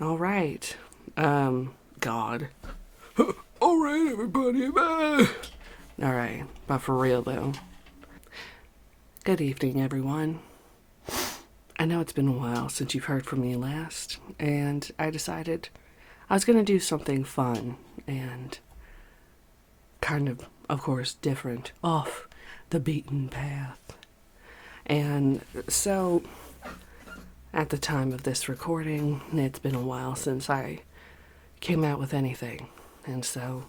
All right. God. All right, everybody. All right, but for real though. Good evening, everyone. I know it's been a while since you've heard from me last, and I decided I was going to do something fun and kind of course, different, off the beaten path. And so, at the time of this recording, it's been a while since I came out with anything. And so,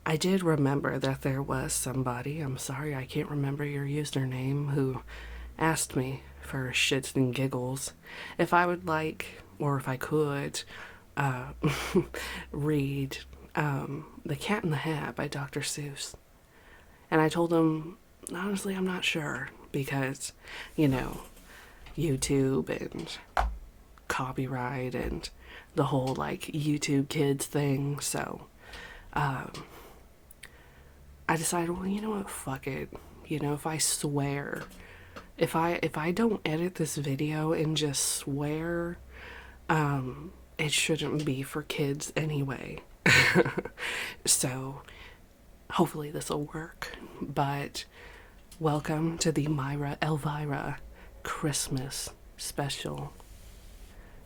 I did remember that there was somebody, I'm sorry I can't remember your username, who asked me for shits and giggles if I would like, or if I could, read The Cat in the Hat by Dr. Seuss. And I told him, honestly, I'm not sure, because, YouTube and copyright and the whole, YouTube Kids thing, so, I decided, well, you know what, fuck it. If I swear, if I don't edit this video and just swear, it shouldn't be for kids anyway. So, hopefully this will work. But, welcome to the Myra Elvira Christmas special.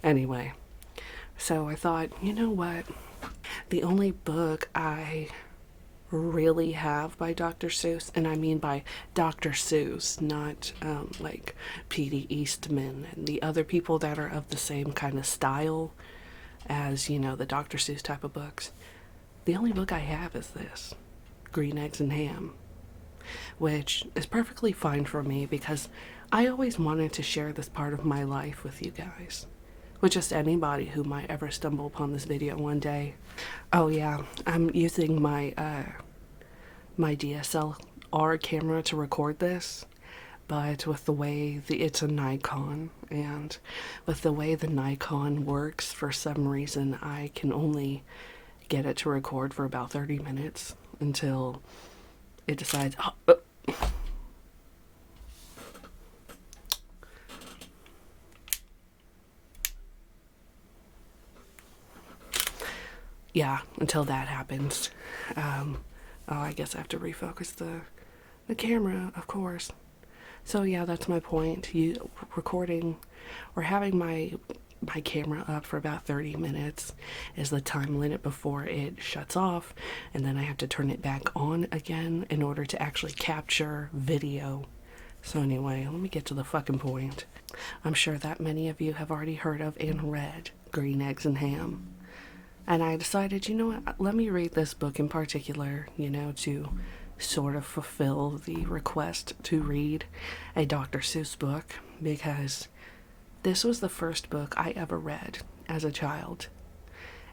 Anyway, so I thought, you know what? The only book I really have by Dr. Seuss, and I mean by Dr. Seuss, not like P.D. Eastman and the other people that are of the same kind of style as, the Dr. Seuss type of books. The only book I have is this, Green Eggs and Ham, which is perfectly fine for me because I always wanted to share this part of my life with you guys. With just anybody who might ever stumble upon this video one day. Oh yeah, I'm using my my DSLR camera to record this, but with the way it's a Nikon, and with the way the Nikon works, for some reason I can only get it to record for about 30 minutes until it decides, yeah, until that happens. I guess I have to refocus the camera, of course. So yeah, that's my point. Recording or having my camera up for about 30 minutes is the time limit before it shuts off, and then I have to turn it back on again in order to actually capture video. So anyway, let me get to the fucking point. I'm sure that many of you have already heard of and read Green Eggs and Ham. And I decided, you know what, let me read this book in particular, to sort of fulfill the request to read a Dr. Seuss book, because this was the first book I ever read as a child.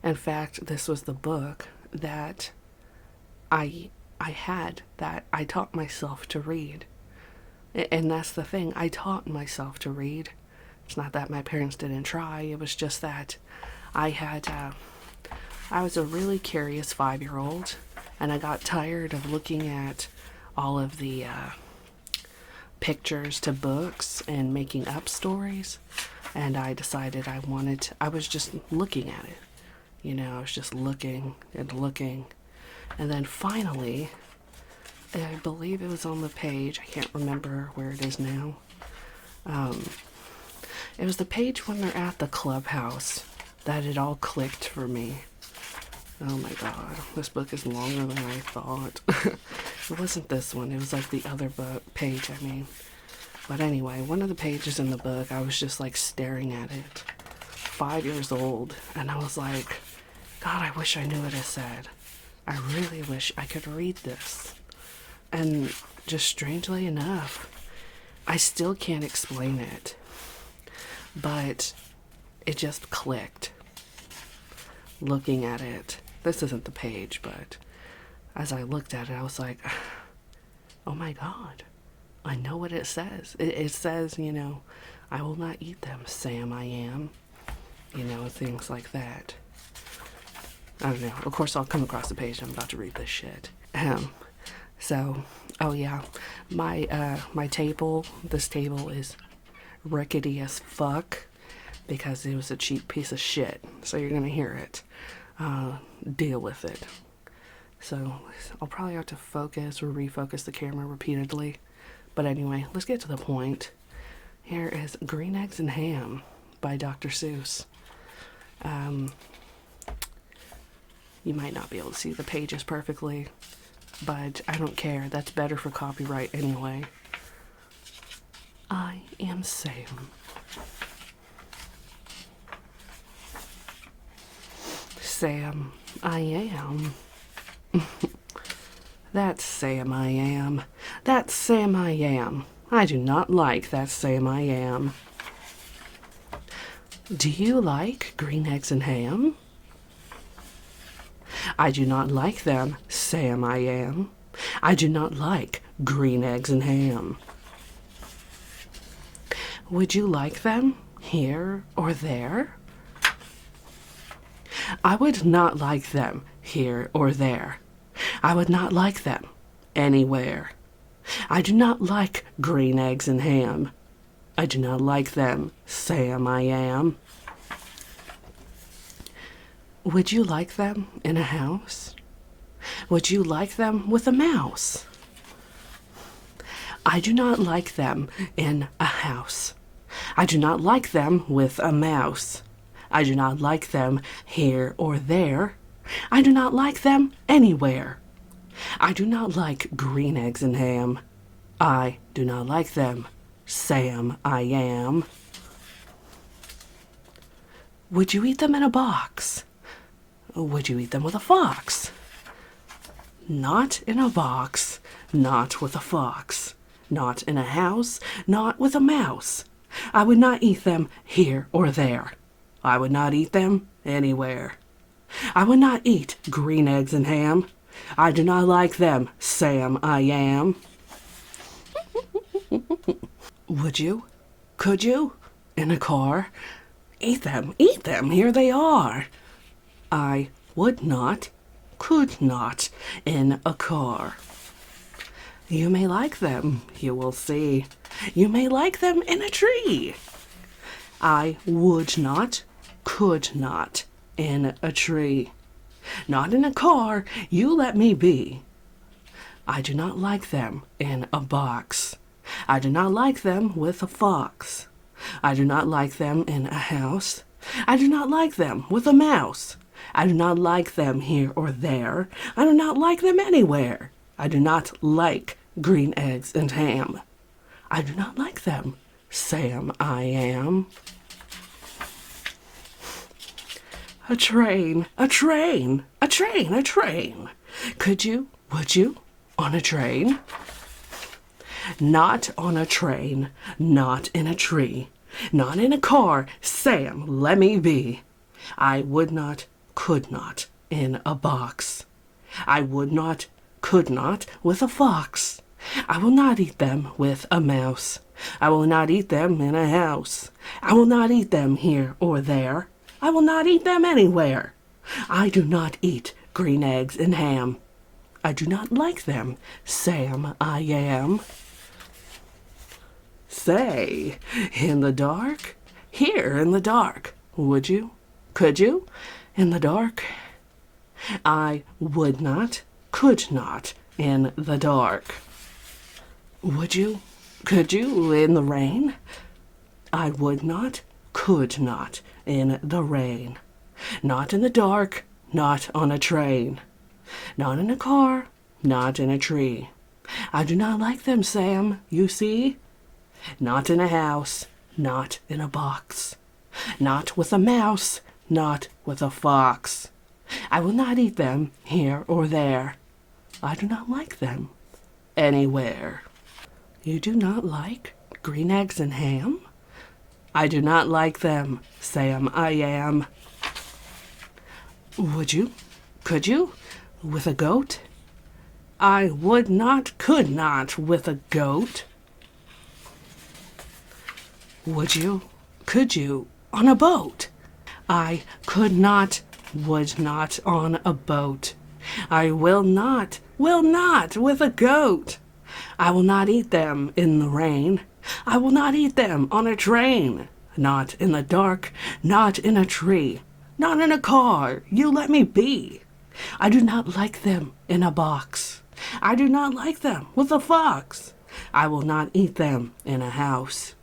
In fact, this was the book that I had, that I taught myself to read. And that's the thing, I taught myself to read. It's not that my parents didn't try, it was just that I was a really curious 5-year-old, and I got tired of looking at all of the pictures to books and making up stories, and I decided I was just looking at it. I was just looking and looking, and then finally, I believe it was on the page, I can't remember where it is now, it was the page when they're at the clubhouse that it all clicked for me. Oh my god, this book is longer than I thought. It wasn't this one, it was like the other page, I mean. But anyway, one of the pages in the book, I was just staring at it. 5 years old, and I was like, God, I wish I knew what it said. I really wish I could read this. And just strangely enough, I still can't explain it. But it just clicked. Looking at it. This isn't the page, but as I looked at it, I was like, oh my god, I know what it says. It says, I will not eat them, Sam, I am. Things like that. I don't know. Of course, I'll come across the page. I'm about to read this shit. So, oh yeah, my table, this table is rickety as fuck because it was a cheap piece of shit. So you're gonna hear it. Deal with it. So I'll probably have to focus or refocus the camera repeatedly. But anyway, let's get to the point. Here is Green Eggs and Ham by Dr. Seuss. You might not be able to see the pages perfectly, but I don't care. That's better for copyright anyway. I am Sam. Sam, I am. That's Sam I am. That's Sam I am. I do not like that Sam I am. Do you like green eggs and ham? I do not like them, Sam I am. I do not like green eggs and ham. Would you like them here or there? I would not like them here or there. I would not like them anywhere. I do not like green eggs and ham. I do not like them, Sam I am. Would you like them in a house? Would you like them with a mouse? I do not like them in a house. I do not like them with a mouse. I do not like them here or there. I do not like them anywhere. I do not like green eggs and ham. I do not like them, Sam I am. Would you eat them in a box? Would you eat them with a fox? Not in a box, not with a fox. Not in a house, not with a mouse. I would not eat them here or there. I would not eat them anywhere. I would not eat green eggs and ham. I do not like them, Sam I am. Would you? Could you? In a car? Eat them, here they are. I would not, could not, in a car. You may like them, you will see. You may like them in a tree. I would not, could not, in a tree. Not in a car, you let me be. I do not like them in a box. I do not like them with a fox. I do not like them in a house. I do not like them with a mouse. I do not like them here or there. I do not like them anywhere. I do not like green eggs and ham. I do not like them, Sam I am. A train, a train, a train, a train. Could you, would you, on a train? Not on a train, not in a tree, not in a car, Sam, let me be. I would not, could not, in a box. I would not, could not, with a fox. I will not eat them with a mouse. I will not eat them in a house. I will not eat them here or there. I will not eat them anywhere. I do not eat green eggs and ham. I do not like them, Sam I am. Say, in the dark, here in the dark, would you, could you, in the dark? I would not, could not, in the dark. Would you, could you, in the rain? I would not, could not, in the rain. Not in the dark, not on a train. Not in a car, not in a tree. I do not like them, Sam, you see. Not in a house, not in a box. Not with a mouse, not with a fox. I will not eat them here or there. I do not like them anywhere. You do not like green eggs and ham? I do not like them, Sam I am. Would you, could you, with a goat? I would not, could not, with a goat. Would you, could you, on a boat? I could not, would not, on a boat. I will not, with a goat. I will not eat them in the rain. I will not eat them on a train. not in the dark, not in a tree, not in a car. You let me be. I do not like them in a box. I do not like them with a fox. I will not eat them in a house.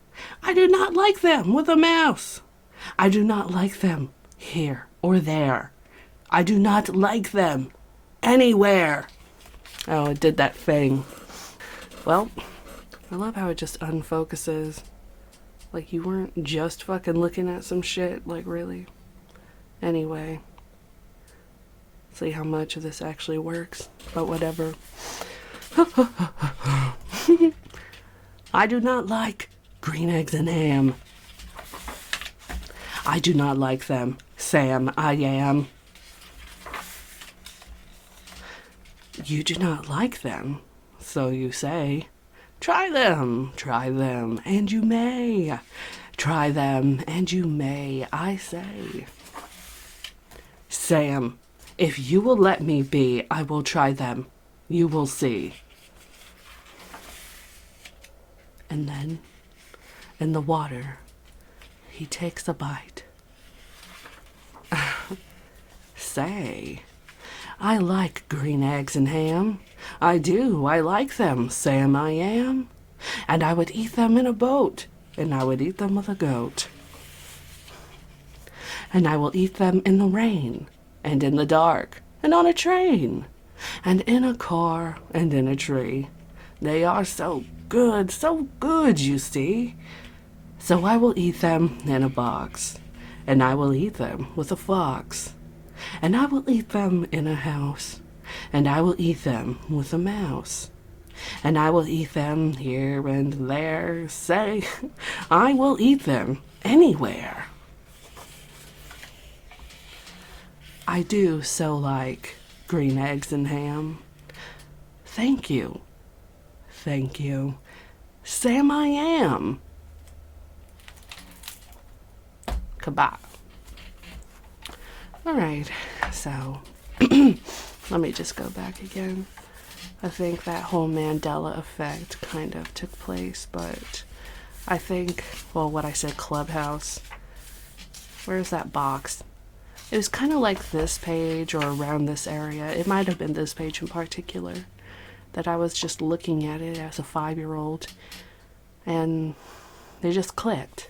I do not like them with a mouse. I do not like them here or there. I do not like them anywhere. Oh, it did that thing. Well, I love how it just unfocuses. Like you weren't just fucking looking at some shit, like really. Anyway. See how much of this actually works, but whatever. I do not like green eggs and ham. I do not like them, Sam, I am. You do not like them, so you say. Try them, and you may. Try them, and you may, I say. Sam, if you will let me be, I will try them. You will see. And then, in the water, he takes a bite. Say, I like green eggs and ham. I do, I like them, Sam I am. And I would eat them in a boat, and I would eat them with a goat. And I will eat them in the rain, and in the dark, and on a train, and in a car, and in a tree. They are so good, you see. So I will eat them in a box, and I will eat them with a fox, and I will eat them in a house, and I will eat them with a mouse, and I will eat them here and there. Say, I will eat them anywhere. I do so like green eggs and ham. Thank you. Thank you. Sam I am. Goodbye. Alright, so let me just go back again. I think that whole Mandela effect kind of took place, but I think, well, what I said, Clubhouse. Where's that box? It was kind of like this page or around this area. It might have been this page in particular that I was just looking at it as a 5-year-old and they just clicked.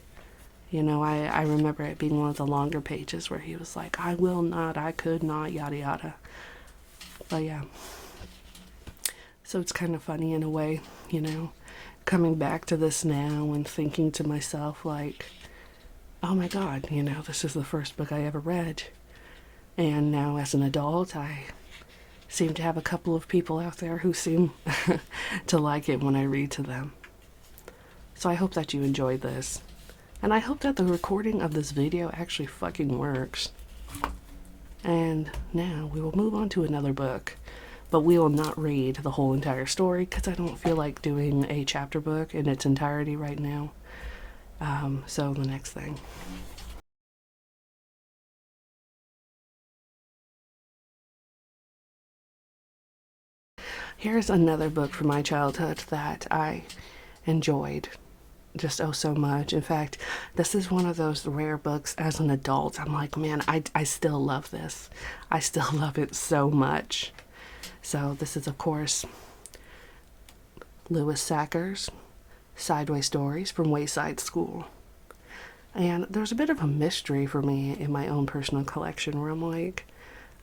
You know, I remember it being one of the longer pages where he was like, I will not, I could not, yada yada. But yeah. So it's kind of funny in a way, you know, coming back to this now and thinking to myself like, oh my God, you know, this is the first book I ever read. And now as an adult, I seem to have a couple of people out there who seem to like it when I read to them. So I hope that you enjoyed this. And I hope that the recording of this video actually fucking works. And now we will move on to another book. But we will not read the whole entire story because I don't feel like doing a chapter book in its entirety right now. So the next thing. Here's another book from my childhood that I enjoyed just oh so much. In fact, this is one of those rare books as an adult. I'm like, man, I still love this. I still love it so much. So this is, of course, Louis Sachar's Sideway Stories from Wayside School. And there's a bit of a mystery for me in my own personal collection where I'm like,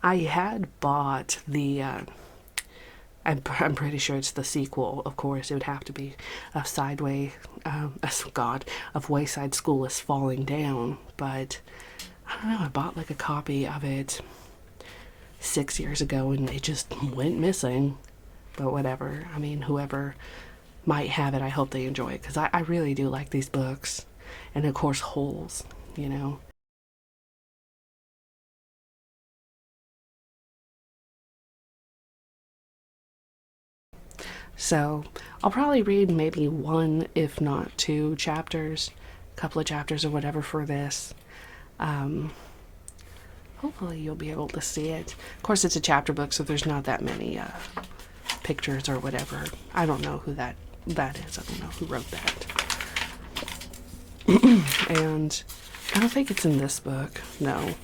I had bought the, I'm pretty sure it's the sequel, of course. It would have to be of of Wayside School is Falling Down. But I don't know, I bought like a copy of it 6 years ago and it just went missing. But whatever. I mean, whoever might have it, I hope they enjoy it because I really do like these books. And of course, Holes, you know. So I'll probably read maybe 1, if not 2 chapters, a couple of chapters or whatever for this. Hopefully you'll be able to see it. Of course, it's a chapter book, so there's not that many pictures or whatever. I don't know who that is. I don't know who wrote that. And I don't think it's in this book. No.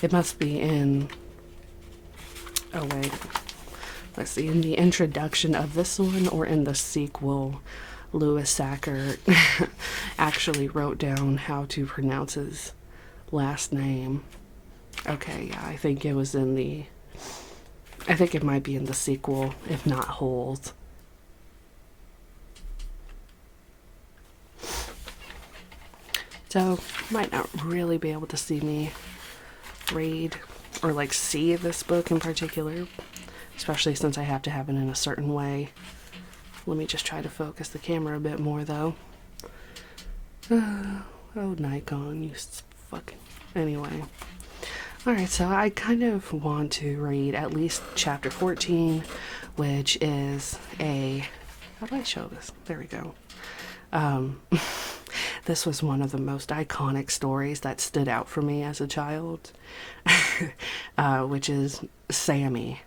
It must be in... Oh, wait. Let's see. In the introduction of this one or in the sequel, Louis Sackert actually wrote down how to pronounce his last name. Okay, yeah, I think it was in the... I think it might be in the sequel, if not Holes. So, might not really be able to see me read or like see this book in particular, especially since I have to have it in a certain way. Let me just try to focus the camera a bit more though. Oh, Nikon, you fucking... Anyway. Alright, so I kind of want to read at least chapter 14, which is a... How do I show this? There we go. This was one of the most iconic stories that stood out for me as a child, which is Sammy,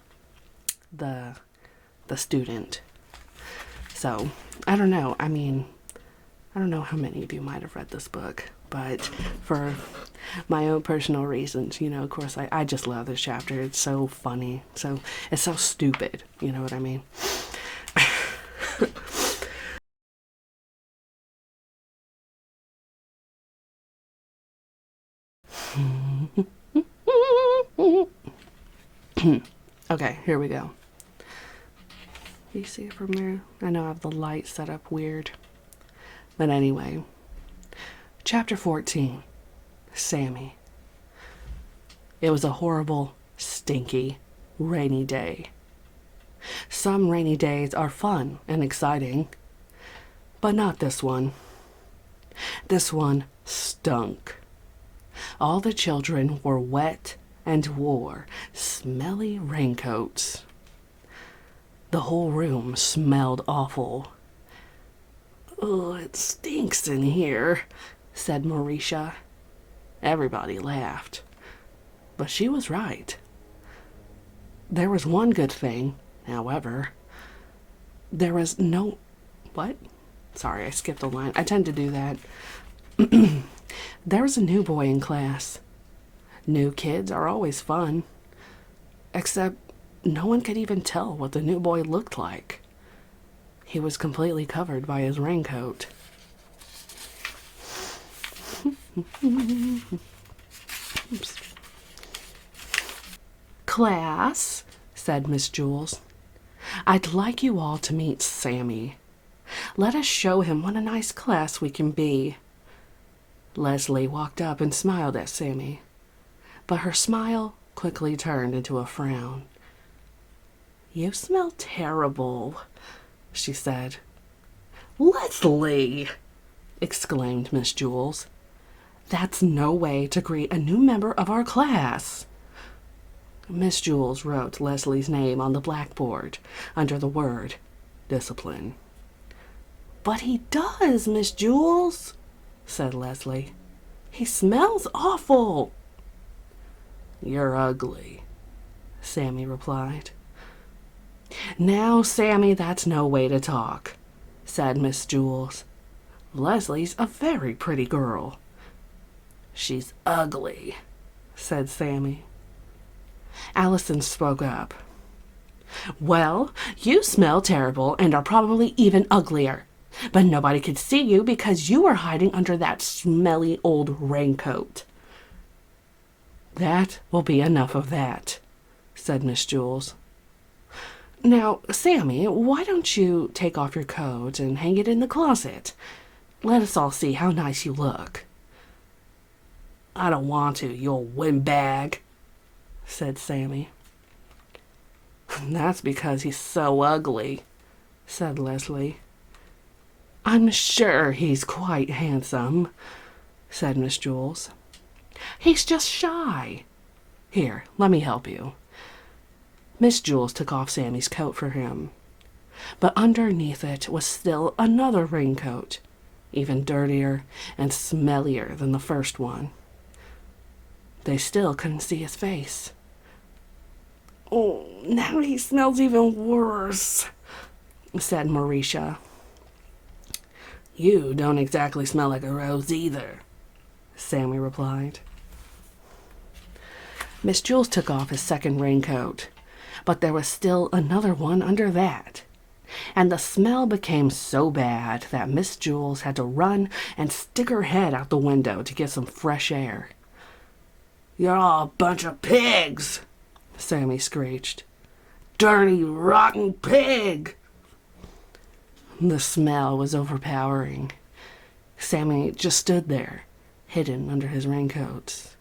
the student. So, I don't know. I mean, I don't know how many of you might have read this book, but for my own personal reasons, you know, of course, I just love this chapter. It's so funny. So, it's so stupid. You know what I mean? Okay, here we go. You see it from there? I know I have the light set up weird. But anyway, chapter 14, Sammy. It was a horrible, stinky, rainy day. Some rainy days are fun and exciting, but not this one. This one stunk. All the children were wet and wore smelly raincoats. The whole room smelled awful. "Oh, it stinks in here," said Marisha. Everybody laughed, but she was right. There was one good thing, however. There was no... What? Sorry, I skipped a line. I tend to do that. There was a new boy in class. New kids are always fun. Except no one could even tell what the new boy looked like. He was completely covered by his raincoat. "Class," said Miss Jules, "I'd like you all to meet Sammy. Let us show him what a nice class we can be." Leslie walked up and smiled at Sammy, but her smile quickly turned into a frown. "You smell terrible," she said. "Leslie!" exclaimed Miss Jules. "That's no way to greet a new member of our class." Miss Jules wrote Leslie's name on the blackboard under the word discipline. "But he does, Miss Jules," said Leslie. "He smells awful." "You're ugly," Sammy replied. "Now, Sammy, that's no way to talk," said Miss Jules. "Leslie's a very pretty girl." "She's ugly," said Sammy. Allison spoke up. "Well, you smell terrible and are probably even uglier, but nobody could see you because you were hiding under that smelly old raincoat." "That will be enough of that," said Miss Jules. "Now, Sammy, why don't you take off your coat and hang it in the closet? Let us all see how nice you look." "I don't want to, you old windbag," said Sammy. "That's because he's so ugly," said Leslie. "I'm sure he's quite handsome," said Miss Jules. "He's just shy. Here, let me help you." Miss Jules took off Sammy's coat for him, but underneath it was still another raincoat, even dirtier and smellier than the first one. They still couldn't see his face. "Oh, now he smells even worse," said Marisha. "You don't exactly smell like a rose either," Sammy replied. Miss Jules took off his second raincoat, but there was still another one under that. And the smell became so bad that Miss Jules had to run and stick her head out the window to get some fresh air. "You're all a bunch of pigs," Sammy screeched. "Dirty, rotten pig!" The smell was overpowering. Sammy just stood there, hidden under his raincoats.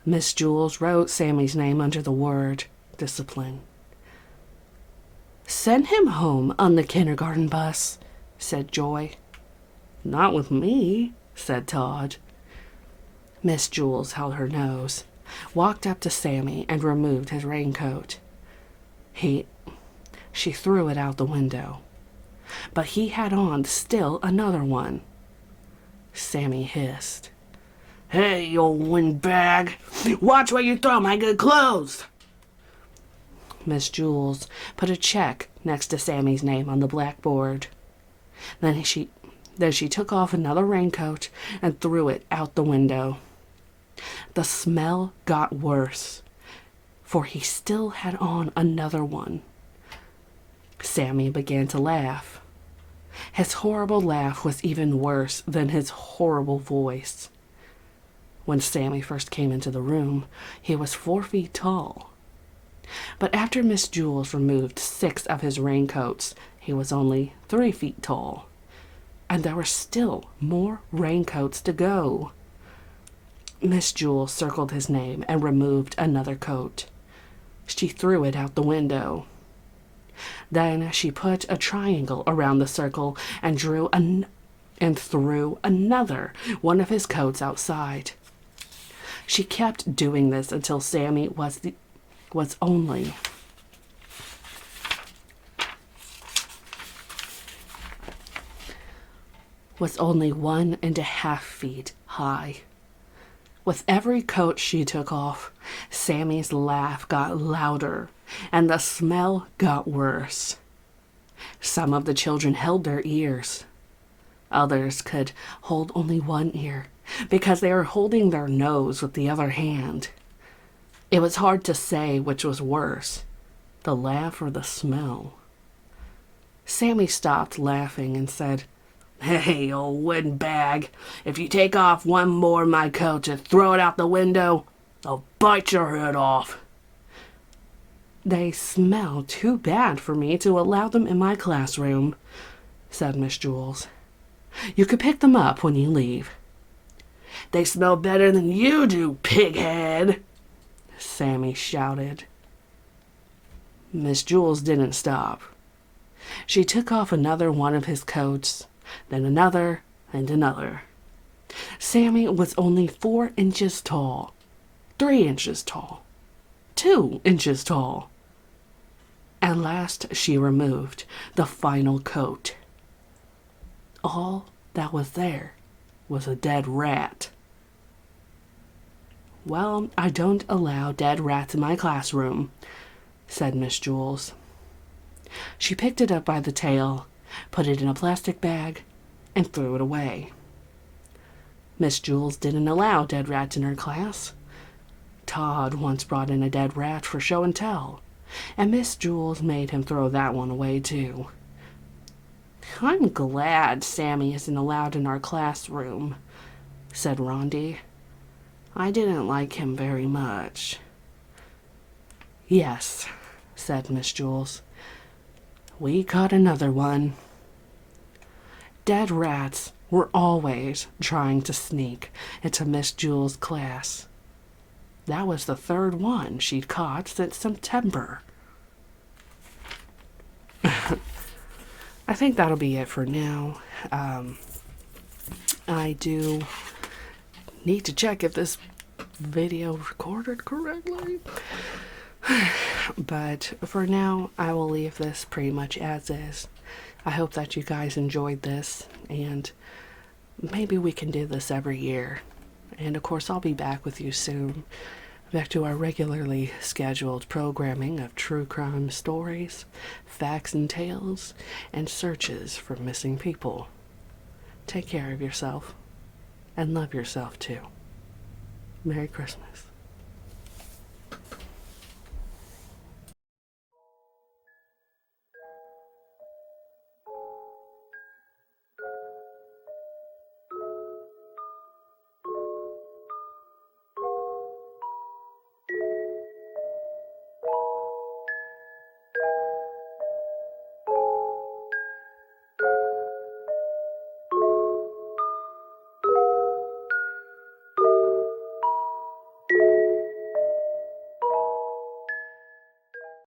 Miss Jules wrote Sammy's name under the word discipline. "Send him home on the kindergarten bus," said Joy. "Not with me," said Todd. Miss Jules held her nose, walked up to Sammy, and removed his raincoat. She threw it out the window, but he had on still another one. Sammy hissed, "Hey, you old windbag! Watch where you throw my good clothes!" Miss Jules put a check next to Sammy's name on the blackboard. Then she took off another raincoat and threw it out the window. The smell got worse, for he still had on another one. Sammy began to laugh. His horrible laugh was even worse than his horrible voice. When Sammy first came into the room, he was 4 feet tall. But after Miss Jules removed 6 of his raincoats, he was only 3 feet tall. And there were still more raincoats to go. Miss Jules circled his name and removed another coat. She threw it out the window. Then she put a triangle around the circle and threw another one of his coats outside. She kept doing this until Sammy was only was only 1.5 feet high. With every coat she took off, Sammy's laugh got louder and the smell got worse. Some of the children held their ears. Others could hold only one ear because they were holding their nose with the other hand. It was hard to say which was worse, the laugh or the smell. Sammy stopped laughing and said, "Hey, old windbag, if you take off one more of my coats and throw it out the window, I'll bite your head off." "They smell too bad for me to allow them in my classroom," said Miss Jules. "You could pick them up when you leave." "They smell better than you do, pighead," Sammy shouted. Miss Jules didn't stop. She took off another one of his coats, then another and another. Sammy was only 4 inches tall, 3 inches tall, 2 inches tall. At last she removed the final coat. All that was there was a dead rat. "Well, I don't allow dead rats in my classroom," said Miss Jules. She picked it up by the tail, put it in a plastic bag, and threw it away. Miss Jules didn't allow dead rats in her class. Todd once brought in a dead rat for show and tell, and Miss Jules made him throw that one away too. "I'm glad Sammy isn't allowed in our classroom," said Rondi. "I didn't like him very much." "Yes," said Miss Jules. "We caught another one." Dead rats were always trying to sneak into Miss Jules' class. That was the 3rd one she'd caught since September. I think that'll be it for now. I do need to check if this video recorded correctly. But for now, I will leave this pretty much as is. I hope that you guys enjoyed this, and maybe we can do this every year. And of course, I'll be back with you soon, back to our regularly scheduled programming of true crime stories, facts and tales, and searches for missing people. Take care of yourself, and love yourself too. Merry Christmas.